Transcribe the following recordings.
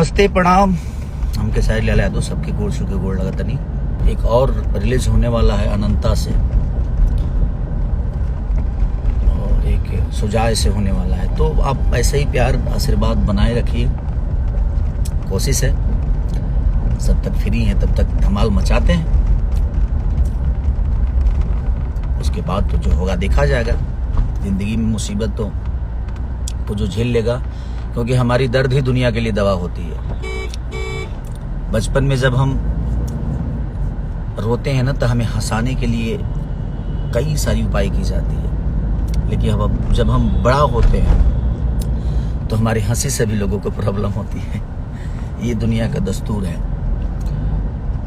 नमस्ते प्रणाम। हम खेसारी लाल यादव सबके गोड़ छू के गोड़ लगा तनी। एक और रिलीज होने वाला है अनंता से और एक सुजाय से होने वाला है, तो आप ऐसे ही प्यार आशीर्वाद बनाए रखिए। कोशिश है जब तक फ्री हैं तब तक धमाल मचाते हैं, उसके बाद तो जो होगा देखा जाएगा। जिंदगी में मुसीबत तो जो झेल लेगा, क्योंकि हमारी दर्द ही दुनिया के लिए दवा होती है। बचपन में जब हम रोते हैं ना तो हमें हंसाने के लिए कई सारी उपाय की जाती है, लेकिन अब जब हम बड़ा होते हैं तो हमारी हंसी से भी लोगों को प्रॉब्लम होती है। ये दुनिया का दस्तूर है।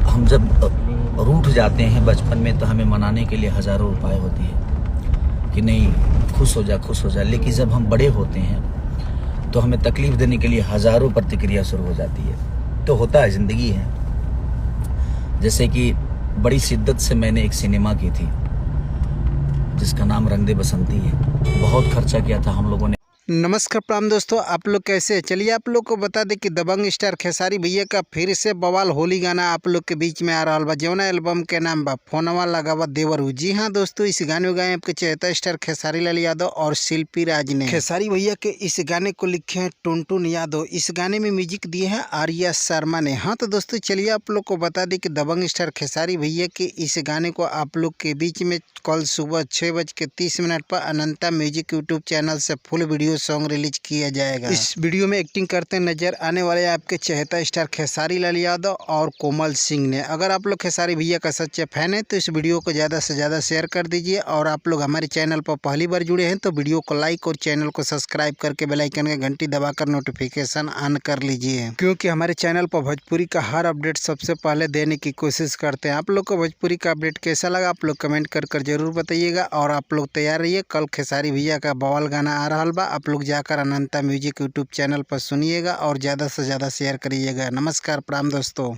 हम जब रूठ जाते हैं बचपन में तो हमें मनाने के लिए हजारों उपाय होती है कि नहीं खुश हो जा, लेकिन जब हम बड़े होते हैं तो हमें तकलीफ देने के लिए हजारों प्रतिक्रिया शुरू हो जाती है। तो होता है, जिंदगी है। जैसे कि बड़ी शिद्दत से मैंने एक सिनेमा की थी जिसका नाम रंग दे बसंती है। बहुत खर्चा किया था हम लोगों ने। नमस्कार प्राम दोस्तों, आप लोग कैसे हैं? चलिए आप लोग को बता दें कि दबंग स्टार खेसारी भैया का फिर से बवाल होली गाना आप लोग के बीच में आ रहा बा, जौना एल्बम के नाम बा फोनवा लगावा देवरू। जी हाँ दोस्तों, इस गाने को गाए आपके चहेता स्टार खेसारी लाल यादव और शिल्पी राज ने। खेसारी भैया के इस गाने को लिखे हैं टुनटुन यादव। इस गाने में म्यूजिक दिए हैं आर्या शर्मा ने। हाँ तो दोस्तों चलिए आप लोग को बता दें कि दबंग स्टार खेसारी भैया के इस गाने को आप लोग के बीच में कल सुबह 6:30 पर अनंता म्यूजिक यूट्यूब चैनल से फुल वीडियो सॉन्ग रिलीज किया जाएगा। इस वीडियो में एक्टिंग करते नजर आने वाले आपके चहेता स्टार खेसारी लाल यादव और कोमल सिंह ने। अगर आप लोग खेसारी भैया का सच्चे फैन है तो इस वीडियो को ज़्यादा से ज़्यादा शेयर कर दीजिए, और आप लोग हमारे चैनल पर पहली बार जुड़े हैं तो वीडियो को लाइक और चैनल को सब्सक्राइब करके बेल आइकन की घंटी दबाकर नोटिफिकेशन ऑन कर लीजिए, क्योंकि हमारे चैनल पर भोजपुरी का हर अपडेट सबसे पहले देने की कोशिश करते हैं। आप लोग को भोजपुरी का अपडेट कैसा लगा आप लोग कमेंट कर जरूर बताइएगा, और आप लोग तैयार रहिए, कल खेसारी भैया का बवाल गाना आ रहा बा। आप लोग जाकर अनंता म्यूजिक यूट्यूब चैनल पर सुनिएगा और ज़्यादा से ज़्यादा शेयर करिएगा। नमस्कार प्राम दोस्तों।